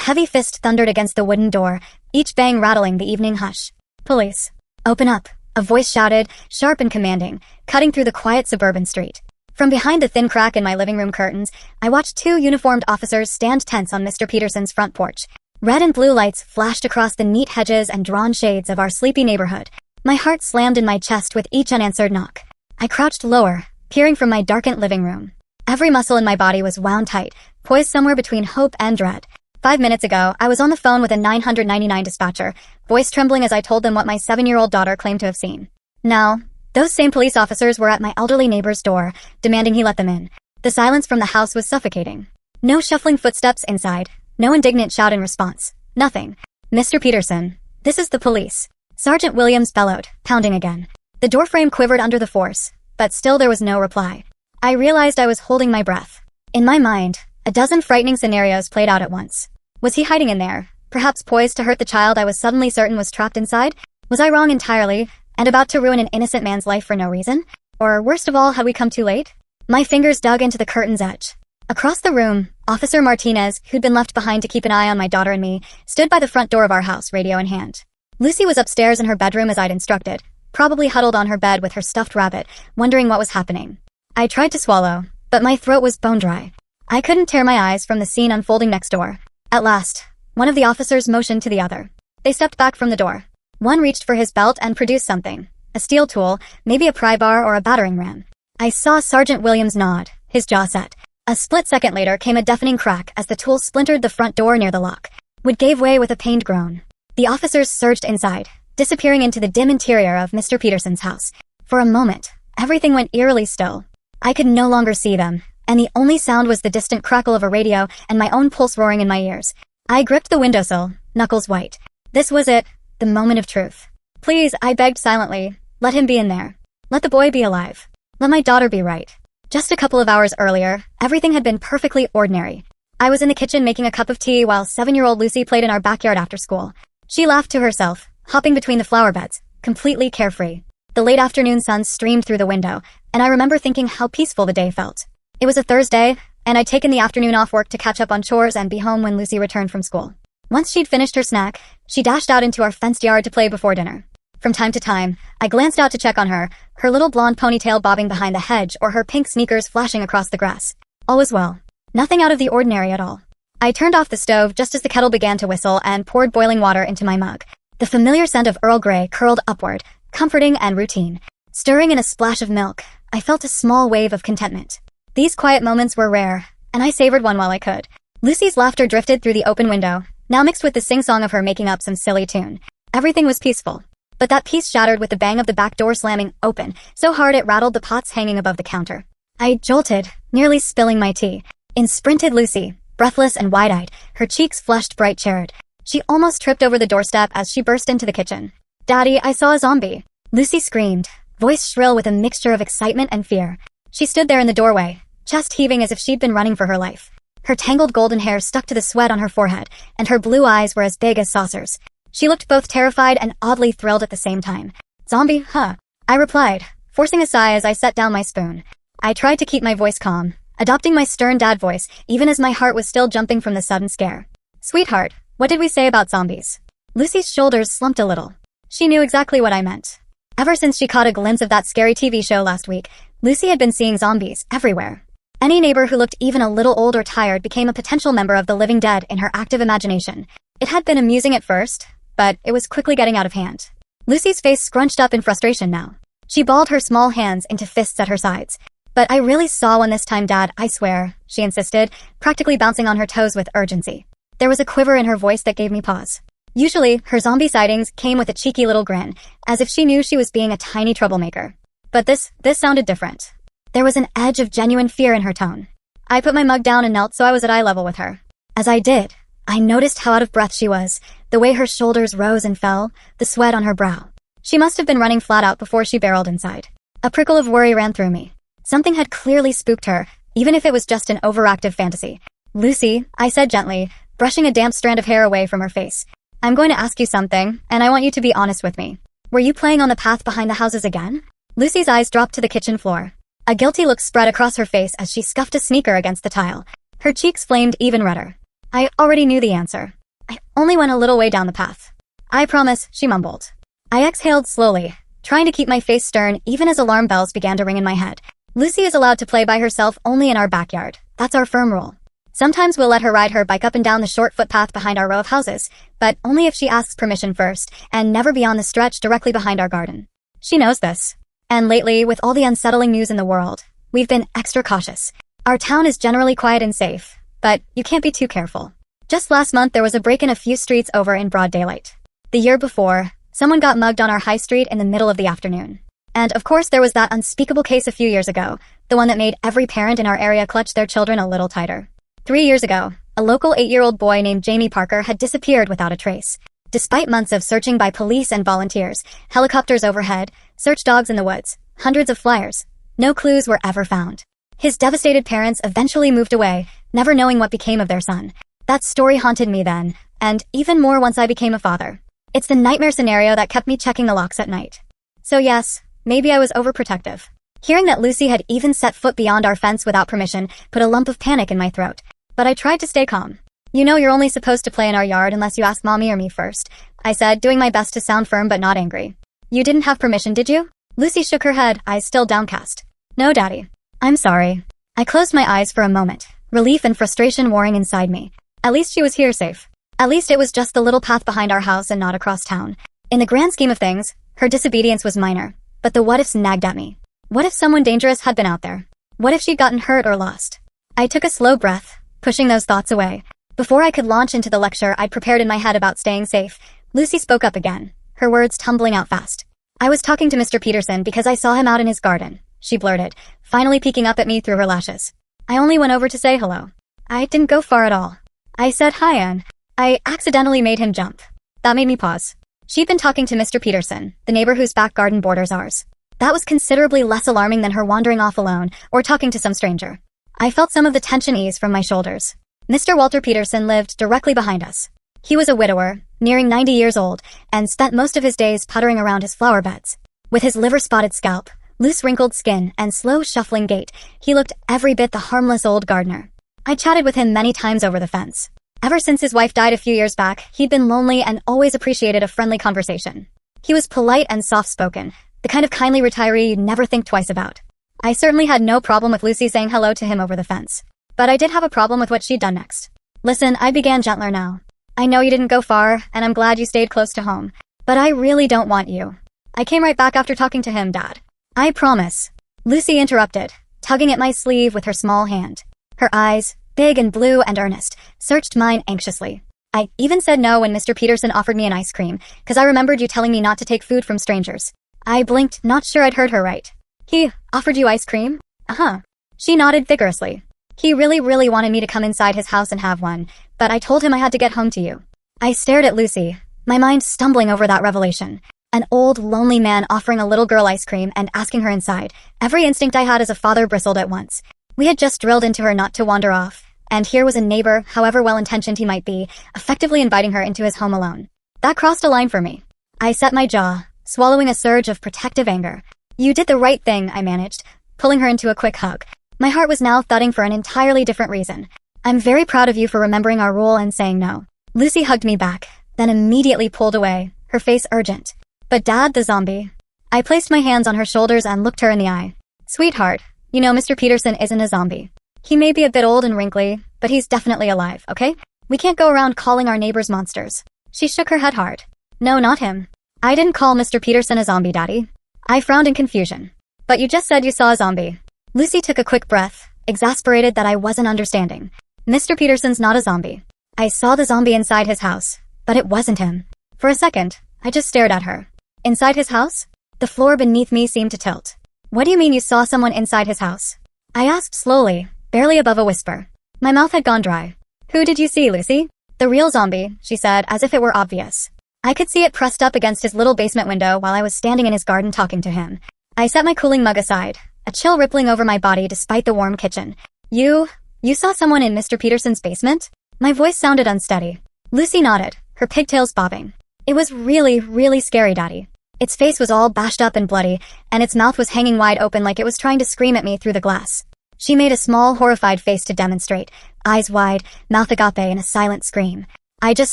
heavy fist thundered against the wooden door, each bang rattling the evening hush. "Police. Open up," a voice shouted, sharp and commanding, cutting through the quiet suburban street. From behind the thin crack in my living room curtains, I watched two uniformed officers stand tense on Mr. Peterson's front porch. Red and blue lights flashed across the neat hedges and drawn shades of our sleepy neighborhood. My heart slammed in my chest with each unanswered knock. I crouched lower, peering from my darkened living room. Every muscle in my body was wound tight, poised somewhere between hope and dread. 5 minutes ago, I was on the phone with a 999 dispatcher, voice trembling as I told them what my 7-year-old daughter claimed to have seen. Now, those same police officers were at my elderly neighbor's door, demanding he let them in. The silence from the house was suffocating. No shuffling footsteps inside. No indignant shout in response. Nothing. "Mr. Peterson, this is the police," Sergeant Williams bellowed, pounding again. The doorframe quivered under the force, but still there was no reply. I realized I was holding my breath. In my mind, a dozen frightening scenarios played out at once. Was he hiding in there, perhaps poised to hurt the child I was suddenly certain was trapped inside? Was I wrong entirely, and about to ruin an innocent man's life for no reason? Or, worst of all, had we come too late? My fingers dug into the curtain's edge. Across the room, Officer Martinez, who'd been left behind to keep an eye on my daughter and me, stood by the front door of our house, radio in hand. Lucy was upstairs in her bedroom as I'd instructed, probably huddled on her bed with her stuffed rabbit, wondering what was happening. I tried to swallow, but my throat was bone dry. I couldn't tear my eyes from the scene unfolding next door. At last, one of the officers motioned to the other. They stepped back from the door. One reached for his belt and produced something. A steel tool, maybe a pry bar or a battering ram. I saw Sergeant Williams nod, his jaw set. A split second later came a deafening crack as the tool splintered the front door near the lock. Wood gave way with a pained groan. The officers surged inside, disappearing into the dim interior of Mr. Peterson's house. For a moment, everything went eerily still. I could no longer see them, and the only sound was the distant crackle of a radio and my own pulse roaring in my ears. I gripped the windowsill, knuckles white. This was it, the moment of truth. "Please," I begged silently, "let him be in there. Let the boy be alive. Let my daughter be right." Just a couple of hours earlier, everything had been perfectly ordinary. I was in the kitchen making a cup of tea while 7-year-old Lucy played in our backyard after school. She laughed to herself, hopping between the flower beds, completely carefree. The late afternoon sun streamed through the window, and I remember thinking how peaceful the day felt. It was a Thursday, and I'd taken the afternoon off work to catch up on chores and be home when Lucy returned from school. Once she'd finished her snack, she dashed out into our fenced yard to play before dinner. From time to time, I glanced out to check on her, her little blonde ponytail bobbing behind the hedge or her pink sneakers flashing across the grass. All was well. Nothing out of the ordinary at all. I turned off the stove just as the kettle began to whistle and poured boiling water into my mug. The familiar scent of Earl Grey curled upward, comforting and routine. Stirring in a splash of milk, I felt a small wave of contentment. These quiet moments were rare, and I savored one while I could. Lucy's laughter drifted through the open window, now mixed with the sing-song of her making up some silly tune. Everything was peaceful. But that peace shattered with the bang of the back door slamming open, so hard it rattled the pots hanging above the counter. I jolted, nearly spilling my tea. In sprinted Lucy, breathless and wide-eyed, her cheeks flushed bright cherry. She almost tripped over the doorstep as she burst into the kitchen. "Daddy, I saw a zombie!" Lucy screamed, voice shrill with a mixture of excitement and fear. She stood there in the doorway, chest heaving as if she'd been running for her life. Her tangled golden hair stuck to the sweat on her forehead, and her blue eyes were as big as saucers. She looked both terrified and oddly thrilled at the same time. "Zombie, huh?" I replied, forcing a sigh as I set down my spoon. I tried to keep my voice calm, adopting my stern dad voice, even as my heart was still jumping from the sudden scare. "Sweetheart, what did we say about zombies?" Lucy's shoulders slumped a little. She knew exactly what I meant. Ever since she caught a glimpse of that scary TV show last week, Lucy had been seeing zombies everywhere. Any neighbor who looked even a little old or tired became a potential member of the living dead in her active imagination. It had been amusing at first, but it was quickly getting out of hand. Lucy's face scrunched up in frustration now. She balled her small hands into fists at her sides. "But I really saw one this time, Dad, I swear," she insisted, practically bouncing on her toes with urgency. There was a quiver in her voice that gave me pause. Usually, her zombie sightings came with a cheeky little grin, as if she knew she was being a tiny troublemaker. But this sounded different. There was an edge of genuine fear in her tone. I put my mug down and knelt so I was at eye level with her. As I did, I noticed how out of breath she was, the way her shoulders rose and fell, the sweat on her brow. She must have been running flat out before she barreled inside. A prickle of worry ran through me. Something had clearly spooked her, even if it was just an overactive fantasy. "Lucy," I said gently, brushing a damp strand of hair away from her face. "I'm going to ask you something, and I want you to be honest with me. Were you playing on the path behind the houses again?" Lucy's eyes dropped to the kitchen floor. A guilty look spread across her face as she scuffed a sneaker against the tile. Her cheeks flamed even redder. I already knew the answer. I only went a little way down the path. I promise, she mumbled. I exhaled slowly, trying to keep my face stern even as alarm bells began to ring in my head. Lucy is allowed to play by herself only in our backyard. That's our firm rule. Sometimes we'll let her ride her bike up and down the short footpath behind our row of houses, but only if she asks permission first, and never beyond the stretch directly behind our garden. She knows this. And lately, with all the unsettling news in the world, we've been extra cautious. Our town is generally quiet and safe, but you can't be too careful. Just last month, there was a break-in a few streets over in broad daylight. The year before, someone got mugged on our high street in the middle of the afternoon. And of course, there was that unspeakable case a few years ago, the one that made every parent in our area clutch their children a little tighter. 3 years ago, a local 8-year-old boy named Jamie Parker had disappeared without a trace. Despite months of searching by police and volunteers, helicopters overhead, search dogs in the woods, hundreds of flyers, no clues were ever found. His devastated parents eventually moved away, never knowing what became of their son. That story haunted me then, and even more once I became a father. It's the nightmare scenario that kept me checking the locks at night. So yes, maybe I was overprotective. Hearing that Lucy had even set foot beyond our fence without permission put a lump of panic in my throat. But I tried to stay calm. You know you're only supposed to play in our yard unless you ask mommy or me first, I said, doing my best to sound firm but not angry. You didn't have permission, did you? Lucy shook her head, eyes still downcast. No, Daddy. I'm sorry. I closed my eyes for a moment, relief and frustration warring inside me. At least she was here safe. At least it was just the little path behind our house and not across town. In the grand scheme of things, her disobedience was minor, but the what-ifs nagged at me. What if someone dangerous had been out there? What if she'd gotten hurt or lost? I took a slow breath, pushing those thoughts away. Before I could launch into the lecture I'd prepared in my head about staying safe, Lucy spoke up again, her words tumbling out fast. I was talking to Mr. Peterson because I saw him out in his garden, she blurted, finally peeking up at me through her lashes. I only went over to say hello. I didn't go far at all. I said hi, and I accidentally made him jump. That made me pause. She'd been talking to Mr. Peterson, the neighbor whose back garden borders ours. That was considerably less alarming than her wandering off alone or talking to some stranger. I felt some of the tension ease from my shoulders. Mr. Walter Peterson lived directly behind us. He was a widower, nearing 90 years old, and spent most of his days puttering around his flower beds. With his liver-spotted scalp, loose wrinkled skin, and slow shuffling gait, he looked every bit the harmless old gardener. I chatted with him many times over the fence. Ever since his wife died a few years back, he'd been lonely and always appreciated a friendly conversation. He was polite and soft-spoken, the kind of kindly retiree you'd never think twice about. I certainly had no problem with Lucy saying hello to him over the fence. But I did have a problem with what she'd done next. Listen, I began gentler now. I know you didn't go far, and I'm glad you stayed close to home. But I really don't want you. I came right back after talking to him, Dad. I promise. Lucy interrupted, tugging at my sleeve with her small hand. Her eyes, big and blue and earnest, searched mine anxiously. I even said no when Mr. Peterson offered me an ice cream, because I remembered you telling me not to take food from strangers. I blinked, not sure I'd heard her right. He offered you ice cream? Uh-huh. She nodded vigorously. He really wanted me to come inside his house and have one, but I told him I had to get home to you. I stared at Lucy, my mind stumbling over that revelation. An old, lonely man offering a little girl ice cream and asking her inside. Every instinct I had as a father bristled at once. We had just drilled into her not to wander off, and here was a neighbor, however well-intentioned he might be, effectively inviting her into his home alone. That crossed a line for me. I set my jaw, swallowing a surge of protective anger. You did the right thing, I managed, pulling her into a quick hug. My heart was now thudding for an entirely different reason. I'm very proud of you for remembering our rule and saying no. Lucy hugged me back, then immediately pulled away, her face urgent. But Dad, the zombie. I placed my hands on her shoulders and looked her in the eye. Sweetheart, you know Mr. Peterson isn't a zombie. He may be a bit old and wrinkly, but he's definitely alive, okay? We can't go around calling our neighbors monsters. She shook her head hard. No, not him. I didn't call Mr. Peterson a zombie, Daddy. I frowned in confusion. But you just said you saw a zombie. Lucy took a quick breath, exasperated that I wasn't understanding. Mr. Peterson's not a zombie. I saw the zombie inside his house, but it wasn't him. For a second, I just stared at her. Inside his house? The floor beneath me seemed to tilt. What do you mean you saw someone inside his house? I asked slowly, barely above a whisper. My mouth had gone dry. Who did you see, Lucy? The real zombie, she said, as if it were obvious. I could see it pressed up against his little basement window while I was standing in his garden talking to him. I set my cooling mug aside, a chill rippling over my body despite the warm kitchen. You saw someone in Mr. Peterson's basement? My voice sounded unsteady. Lucy nodded, her pigtails bobbing. It was really scary, Daddy. Its face was all bashed up and bloody, and its mouth was hanging wide open like it was trying to scream at me through the glass. She made a small, horrified face to demonstrate. eyes wide, mouth agape in a silent scream. I just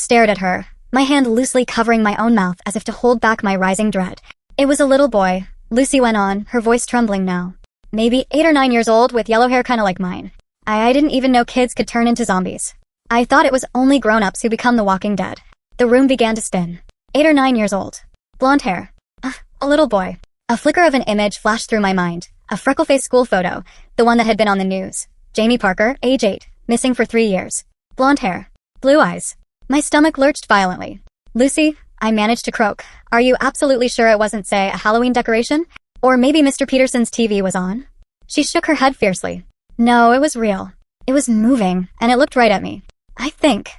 stared at her, my hand loosely covering my own mouth as if to hold back my rising dread. It was a little boy, Lucy went on, her voice trembling now. Maybe 8 or 9 years old with yellow hair kinda like mine. I didn't even know kids could turn into zombies. I thought it was only grown-ups who become the walking dead. The room began to spin. 8 or 9 years old. Blonde hair. A little boy. A flicker of an image flashed through my mind. A freckle-faced school photo, the one that had been on the news. Jamie Parker, age 8, missing for 3 years. Blonde hair. Blue eyes. My stomach lurched violently. Lucy, I managed to croak. Are you absolutely sure it wasn't, say, a Halloween decoration? Or maybe Mr. Peterson's TV was on? She shook her head fiercely. No, it was real. It was moving, and it looked right at me. I think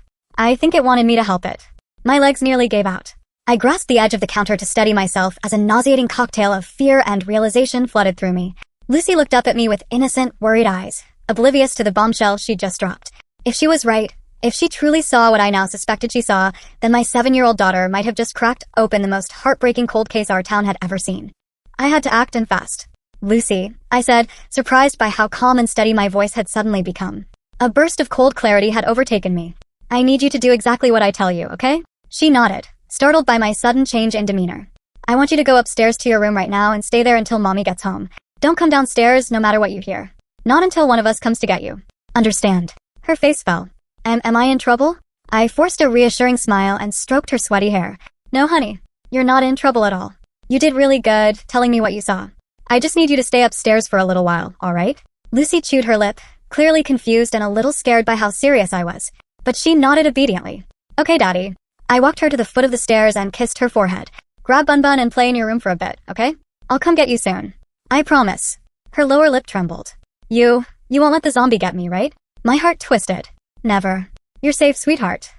it wanted me to help it. My legs nearly gave out. I grasped the edge of the counter to steady myself as a nauseating cocktail of fear and realization flooded through me. Lucy looked up at me with innocent, worried eyes, oblivious to the bombshell she'd just dropped. If she was right, if she truly saw what I now suspected she saw, then my 7-year-old daughter might have just cracked open the most heartbreaking cold case our town had ever seen. I had to act and fast. Lucy, I said, surprised by how calm and steady my voice had suddenly become. A burst of cold clarity had overtaken me. I need you to do exactly what I tell you, okay? She nodded, startled by my sudden change in demeanor. I want you to go upstairs to your room right now and stay there until Mommy gets home. Don't come downstairs no matter what you hear. Not until one of us comes to get you. Understand? Her face fell. Am I in trouble? I forced a reassuring smile and stroked her sweaty hair. No, honey. You're not in trouble at all. You did really good telling me what you saw. I just need you to stay upstairs for a little while, all right? Lucy chewed her lip, clearly confused and a little scared by how serious I was. But she nodded obediently. Okay, Daddy. I walked her to the foot of the stairs and kissed her forehead. Grab Bun Bun and play in your room for a bit, okay? I'll come get you soon. I promise. Her lower lip trembled. You won't let the zombie get me, right? My heart twisted. Never. You're safe, sweetheart.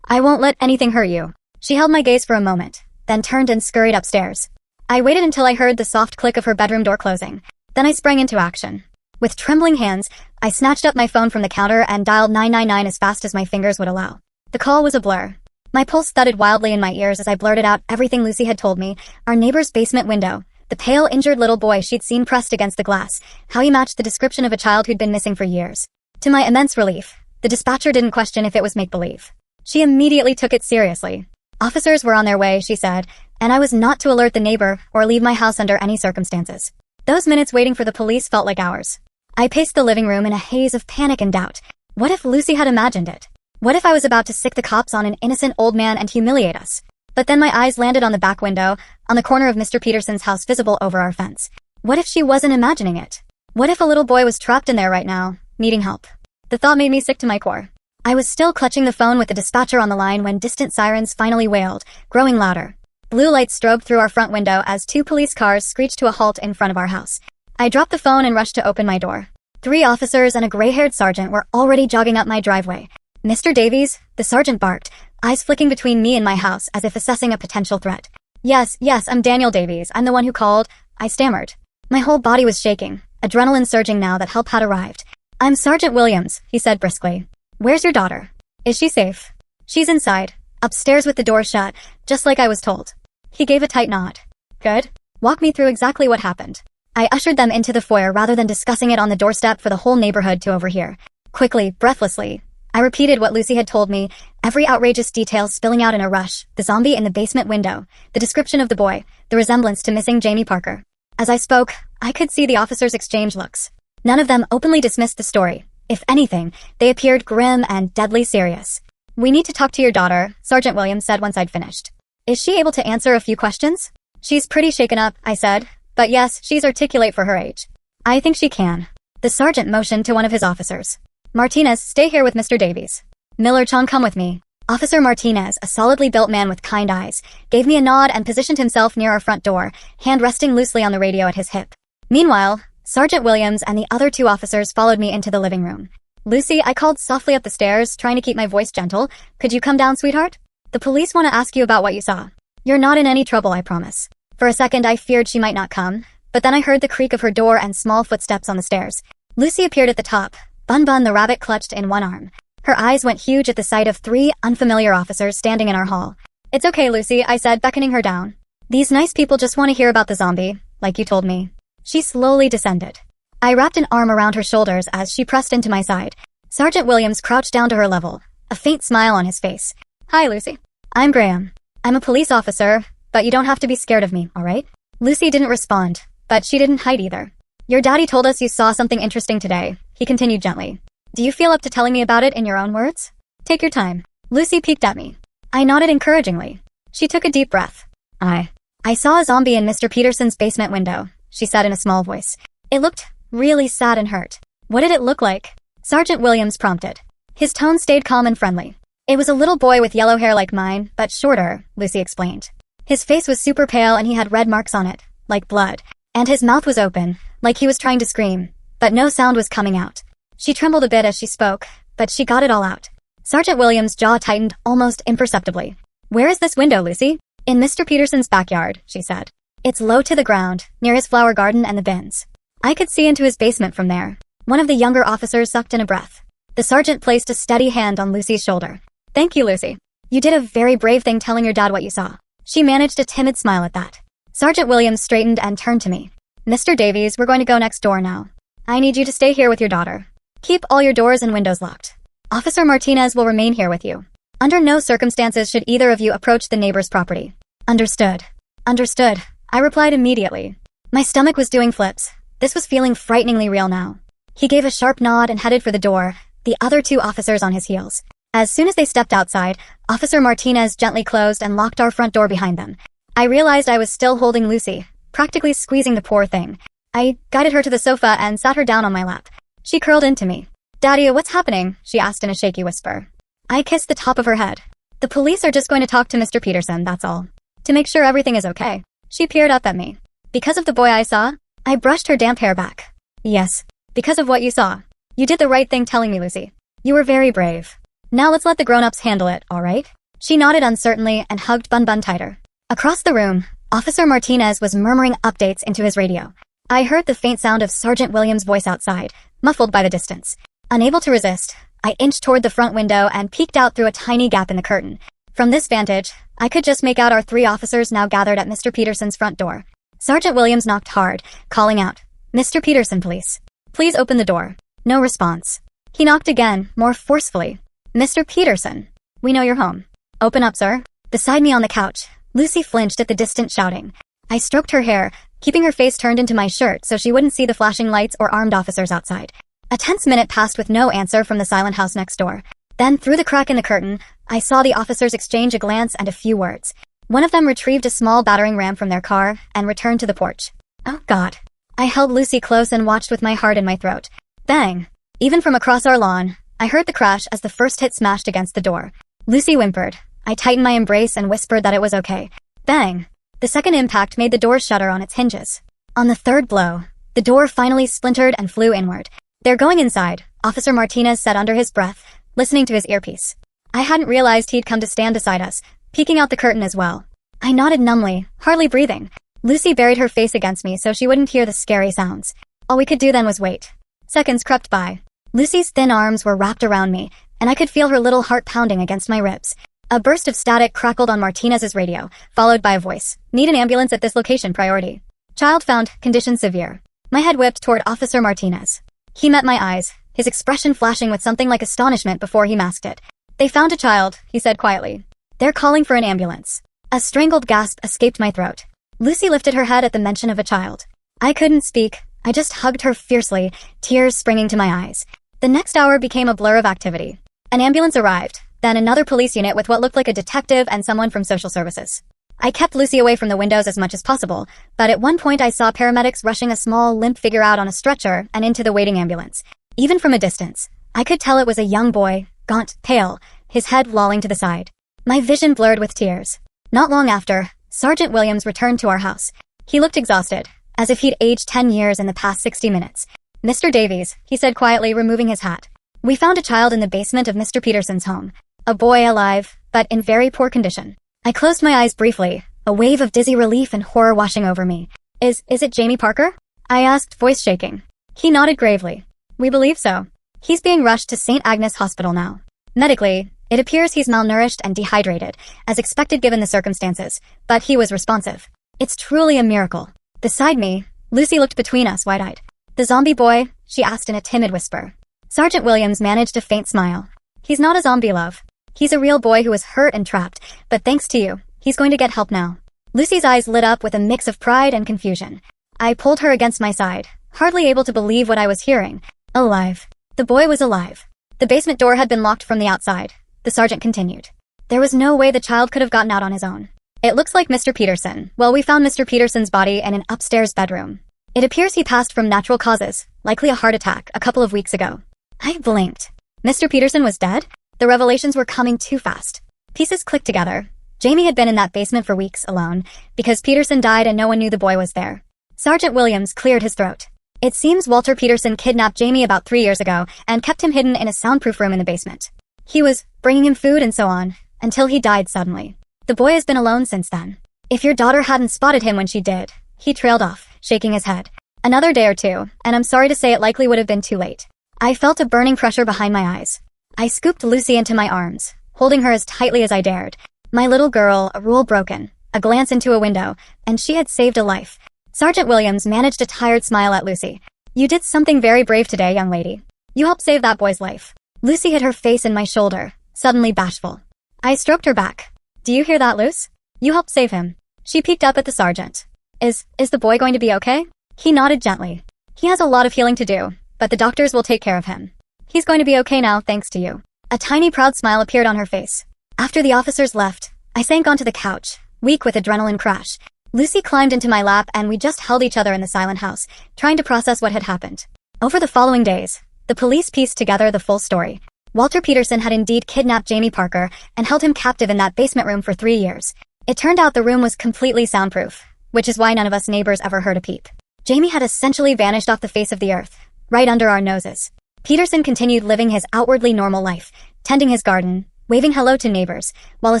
I won't let anything hurt you. She held my gaze for a moment, then turned and scurried upstairs. I waited until I heard the soft click of her bedroom door closing. Then I sprang into action. With trembling hands, I snatched up my phone from the counter and dialed 999 as fast as my fingers would allow. The call was a blur. My pulse thudded wildly in my ears as I blurted out everything Lucy had told me, our neighbor's basement window, the pale, injured little boy she'd seen pressed against the glass, how he matched the description of a child who'd been missing for years. To my immense relief, the dispatcher didn't question if it was make-believe. She immediately took it seriously. Officers were on their way, she said, and I was not to alert the neighbor or leave my house under any circumstances. Those minutes waiting for the police felt like hours. I paced the living room in a haze of panic and doubt. What if Lucy had imagined it? What if I was about to sick the cops on an innocent old man and humiliate us? But then my eyes landed on the back window, on the corner of Mr. Peterson's house visible over our fence. What if she wasn't imagining it? What if a little boy was trapped in there right now, needing help? The thought made me sick to my core. I was still clutching the phone with the dispatcher on the line when distant sirens finally wailed, growing louder. Blue lights strobed through our front window as 2 police cars screeched to a halt in front of our house. I dropped the phone and rushed to open my door. 3 officers and a gray-haired sergeant were already jogging up my driveway. Mr. Davies, the sergeant barked, eyes flicking between me and my house as if assessing a potential threat. Yes, I'm Daniel Davies. I'm the one who called. I stammered. My whole body was shaking, adrenaline surging now that help had arrived. I'm Sergeant Williams, he said briskly. Where's your daughter? Is she safe? She's inside, upstairs with the door shut, just like I was told. He gave a tight nod. Good. Walk me through exactly what happened. I ushered them into the foyer rather than discussing it on the doorstep for the whole neighborhood to overhear. Quickly, breathlessly, I repeated what Lucy had told me, every outrageous detail spilling out in a rush, the zombie in the basement window, the description of the boy, the resemblance to missing Jamie Parker. As I spoke, I could see the officers exchange looks. None of them openly dismissed the story. If anything, they appeared grim and deadly serious. We need to talk to your daughter, Sergeant Williams said once I'd finished. Is she able to answer a few questions? She's pretty shaken up, I said. But yes, she's articulate for her age. I think she can. The sergeant motioned to one of his officers. Martinez, stay here with Mr. Davies. Miller Chong, come with me. Officer Martinez, a solidly built man with kind eyes, gave me a nod and positioned himself near our front door, hand resting loosely on the radio at his hip. Meanwhile, Sergeant Williams and the other 2 officers followed me into the living room. Lucy, I called softly up the stairs, trying to keep my voice gentle. Could you come down, sweetheart? The police want to ask you about what you saw. You're not in any trouble, I promise. For a second, I feared she might not come, but then I heard the creak of her door and small footsteps on the stairs. Lucy appeared at the top, Bun Bun the rabbit clutched in one arm. Her eyes went huge at the sight of 3 unfamiliar officers standing in our hall. It's okay, Lucy, I said, beckoning her down. These nice people just want to hear about the zombie, like you told me. She slowly descended. I wrapped an arm around her shoulders as she pressed into my side. Sergeant Williams crouched down to her level, a faint smile on his face. Hi, Lucy. I'm Graham. I'm a police officer, but you don't have to be scared of me, alright? Lucy didn't respond, but she didn't hide either. Your daddy told us you saw something interesting today, he continued gently. Do you feel up to telling me about it in your own words? Take your time. Lucy peeked at me. I nodded encouragingly. She took a deep breath. I saw a zombie in Mr. Peterson's basement window, she said in a small voice. It looked really sad and hurt. What did it look like? Sergeant Williams prompted. His tone stayed calm and friendly. It was a little boy with yellow hair like mine, but shorter, Lucy explained. His face was super pale and he had red marks on it, like blood, and his mouth was open, like he was trying to scream, but no sound was coming out. She trembled a bit as she spoke, but she got it all out. Sergeant Williams' jaw tightened almost imperceptibly. Where is this window, Lucy? In Mr. Peterson's backyard, she said. It's low to the ground, near his flower garden and the bins. I could see into his basement from there. One of the younger officers sucked in a breath. The sergeant placed a steady hand on Lucy's shoulder. Thank you, Lucy. You did a very brave thing telling your dad what you saw. She managed a timid smile at that. Sergeant Williams straightened and turned to me. Mr. Davies, we're going to go next door now. I need you to stay here with your daughter. Keep all your doors and windows locked. Officer Martinez will remain here with you. Under no circumstances should either of you approach the neighbor's property. Understood. Understood, I replied immediately. My stomach was doing flips. This was feeling frighteningly real now. He gave a sharp nod and headed for the door, the other two officers on his heels. As soon as they stepped outside, Officer Martinez gently closed and locked our front door behind them. I realized I was still holding Lucy, practically squeezing the poor thing. I guided her to the sofa and sat her down on my lap. She curled into me. Daddy, what's happening? She asked in a shaky whisper. I kissed the top of her head. The police are just going to talk to Mr. Peterson, that's all. To make sure everything is okay. She peered up at me. Because of the boy I saw? I brushed her damp hair back. Yes. Because of what you saw. You did the right thing telling me, Lucy. You were very brave. Now let's let the grown-ups handle it, alright? She nodded uncertainly and hugged Bun Bun tighter. Across the room, Officer Martinez was murmuring updates into his radio. I heard the faint sound of Sergeant Williams' voice outside, muffled by the distance. Unable to resist, I inched toward the front window and peeked out through a tiny gap in the curtain. From this vantage, I could just make out our three officers now gathered at Mr. Peterson's front door. Sergeant Williams knocked hard, calling out, Mr. Peterson, please. Please open the door. No response. He knocked again, more forcefully. Mr. Peterson, we know you're home. Open up, sir. Beside me on the couch, Lucy flinched at the distant shouting. I stroked her hair, keeping her face turned into my shirt so she wouldn't see the flashing lights or armed officers outside. A tense minute passed with no answer from the silent house next door. Then, through the crack in the curtain, I saw the officers exchange a glance and a few words. One of them retrieved a small battering ram from their car and returned to the porch. Oh God. I held Lucy close and watched with my heart in my throat. Bang! Even from across our lawn, I heard the crash as the first hit smashed against the door. Lucy whimpered. I tightened my embrace and whispered that it was okay. Bang! The second impact made the door shudder on its hinges. On the third blow, the door finally splintered and flew inward. They're going inside, Officer Martinez said under his breath, listening to his earpiece. I hadn't realized he'd come to stand beside us, peeking out the curtain as well. I nodded numbly, hardly breathing. Lucy buried her face against me so she wouldn't hear the scary sounds. All we could do then was wait. Seconds crept by. Lucy's thin arms were wrapped around me, and I could feel her little heart pounding against my ribs. A burst of static crackled on Martinez's radio, followed by a voice. Need an ambulance at this location, priority. Child found, condition severe. My head whipped toward Officer Martinez. He met my eyes, his expression flashing with something like astonishment before he masked it. They found a child, he said quietly. They're calling for an ambulance. A strangled gasp escaped my throat. Lucy lifted her head at the mention of a child. I couldn't speak. I just hugged her fiercely, tears springing to my eyes. The next hour became a blur of activity. An ambulance arrived, then another police unit with what looked like a detective and someone from social services. I kept Lucy away from the windows as much as possible, but at one point I saw paramedics rushing a small, limp figure out on a stretcher and into the waiting ambulance. Even from a distance, I could tell it was a young boy, gaunt, pale, his head lolling to the side. My vision blurred with tears. Not long after, Sergeant Williams returned to our house. He looked exhausted, as if he'd aged 10 years in the past 60 minutes. Mr. Davies, he said quietly, removing his hat. We found a child in the basement of Mr. Peterson's home. A boy alive, but in very poor condition. I closed my eyes briefly, a wave of dizzy relief and horror washing over me. Is it Jamie Parker? I asked, voice shaking. He nodded gravely. We believe so. He's being rushed to St. Agnes Hospital now. Medically, it appears he's malnourished and dehydrated, as expected given the circumstances, but he was responsive. It's truly a miracle. Beside me, Lucy looked between us wide-eyed. The zombie boy? She asked in a timid whisper. Sergeant Williams managed a faint smile. He's not a zombie, love. He's a real boy who was hurt and trapped, but thanks to you, he's going to get help now. Lucy's eyes lit up with a mix of pride and confusion. I pulled her against my side, hardly able to believe what I was hearing. Alive. The boy was alive. The basement door had been locked from the outside. The sergeant continued. There was no way the child could have gotten out on his own. It looks like Mr. Peterson. Well, we found Mr. Peterson's body in an upstairs bedroom. It appears he passed from natural causes, likely a heart attack, a couple of weeks ago. I blinked. Mr. Peterson was dead? The revelations were coming too fast. Pieces clicked together. Jamie had been in that basement for weeks alone, because Peterson died and no one knew the boy was there. Sergeant Williams cleared his throat. It seems Walter Peterson kidnapped Jamie about 3 years ago and kept him hidden in a soundproof room in the basement. He was bringing him food and so on, until he died suddenly. The boy has been alone since then. If your daughter hadn't spotted him when she did, he trailed off, shaking his head. Another day or two, and I'm sorry to say it likely would have been too late. I felt a burning pressure behind my eyes. I scooped Lucy into my arms, holding her as tightly as I dared. My little girl, a rule broken, a glance into a window, and she had saved a life. Sergeant Williams managed a tired smile at Lucy. You did something very brave today, young lady. You helped save that boy's life. Lucy hid her face in my shoulder, suddenly bashful. I stroked her back. Do you hear that, Luce? You helped save him. She peeked up at the sergeant. Is the boy going to be okay? He nodded gently. He has a lot of healing to do, but the doctors will take care of him. He's going to be okay now, thanks to you. A tiny proud smile appeared on her face. After the officers left, I sank onto the couch, weak with adrenaline crash. Lucy climbed into my lap and we just held each other in the silent house, trying to process what had happened. Over the following days, the police pieced together the full story. Walter Peterson had indeed kidnapped Jamie Parker and held him captive in that basement room for 3 years. It turned out the room was completely soundproof, which is why none of us neighbors ever heard a peep. Jamie had essentially vanished off the face of the earth, right under our noses. Peterson continued living his outwardly normal life, tending his garden, waving hello to neighbors, while a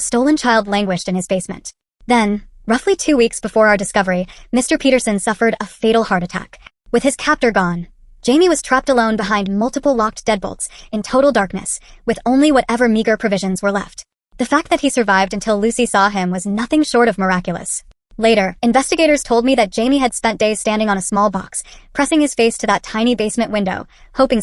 stolen child languished in his basement. Then, roughly 2 weeks before our discovery, Mr. Peterson suffered a fatal heart attack. With his captor gone, Jamie was trapped alone behind multiple locked deadbolts in total darkness, with only whatever meager provisions were left. The fact that he survived until Lucy saw him was nothing short of miraculous. Later, investigators told me that Jamie had spent days standing on a small box, pressing his face to that tiny basement window, hoping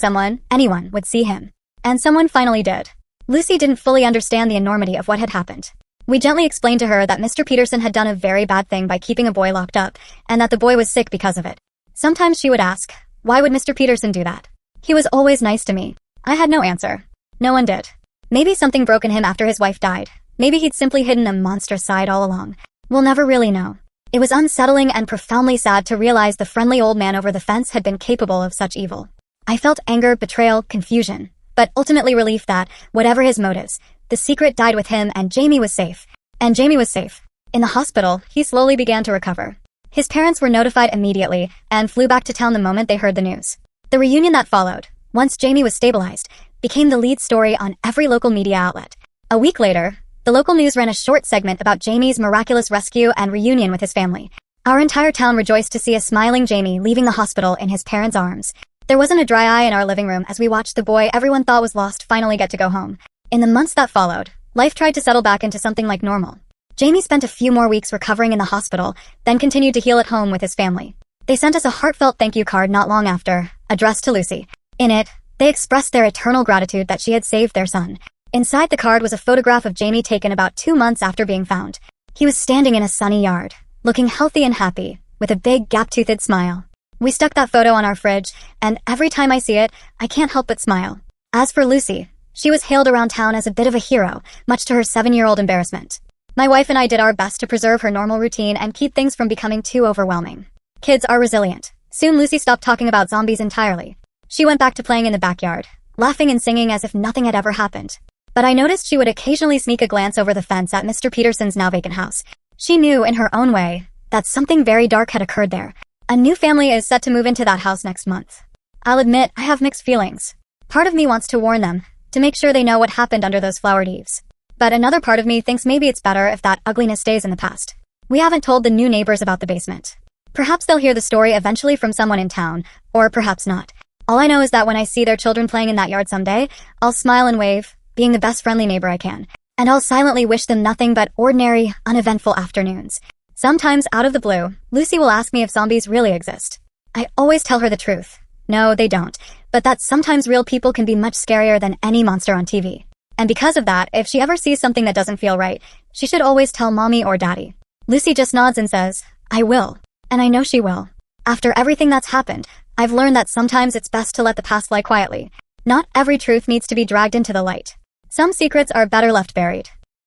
anyone would see him. And someone finally did. Lucy didn't fully understand the enormity of what had happened. We gently explained to her that Mr. Peterson had done a very bad thing by keeping a boy locked up, and that the boy was sick because of it. Sometimes she would ask, why would Mr. Peterson do that? He was always nice to me. I had no answer. No one did. Maybe something broke in him after his wife died. Maybe he'd simply hidden a monstrous side all along. We'll never really know. It was unsettling and profoundly sad to realize the friendly old man over the fence had been capable of such evil. I felt anger, betrayal, confusion, but ultimately relief that, whatever his motives, the secret died with him and Jamie was safe. And Jamie was safe. In the hospital, he slowly began to recover. His parents were notified immediately and flew back to town the moment they heard the news. The reunion that followed, once Jamie was stabilized, became the lead story on every local media outlet. A week later, the local news ran a short segment about Jamie's miraculous rescue and reunion with his family. Our entire town rejoiced to see a smiling Jamie leaving the hospital in his parents' arms. There wasn't a dry eye in our living room as we watched the boy everyone thought was lost finally get to go home. In the months that followed, life tried to settle back into something like normal. Jamie spent a few more weeks recovering in the hospital, then continued to heal at home with his family. They sent us a heartfelt thank you card not long after, addressed to Lucy. In it, they expressed their eternal gratitude that she had saved their son. Inside the card was a photograph of Jamie taken about 2 months after being found. He was standing in a sunny yard, looking healthy and happy, with a big gap-toothed smile. We stuck that photo on our fridge, and every time I see it, I can't help but smile. As for Lucy, she was hailed around town as a bit of a hero, much to her 7-year-old embarrassment. My wife and I did our best to preserve her normal routine and keep things from becoming too overwhelming. Kids are resilient. Soon Lucy stopped talking about zombies entirely. She went back to playing in the backyard, laughing and singing as if nothing had ever happened. But I noticed she would occasionally sneak a glance over the fence at Mr. Peterson's now vacant house. She knew, in her own way, that something very dark had occurred there. A new family is set to move into that house next month. I'll admit, I have mixed feelings. Part of me wants to warn them, to make sure they know what happened under those flowered eaves. But another part of me thinks maybe it's better if that ugliness stays in the past. We haven't told the new neighbors about the basement. Perhaps they'll hear the story eventually from someone in town, or perhaps not. All I know is that when I see their children playing in that yard someday, I'll smile and wave, being the best friendly neighbor I can. And I'll silently wish them nothing but ordinary, uneventful afternoons. Sometimes, out of the blue, Lucy will ask me if zombies really exist. I always tell her the truth. No, they don't. but that sometimes real people can be much scarier than any monster on TV. And because of that, if she ever sees something that doesn't feel right, she should always tell mommy or daddy. Lucy just nods and says, I will. And I know she will. After everything that's happened, I've learned that sometimes it's best to let the past lie quietly. Not every truth needs to be dragged into the light. Some secrets are better left buried.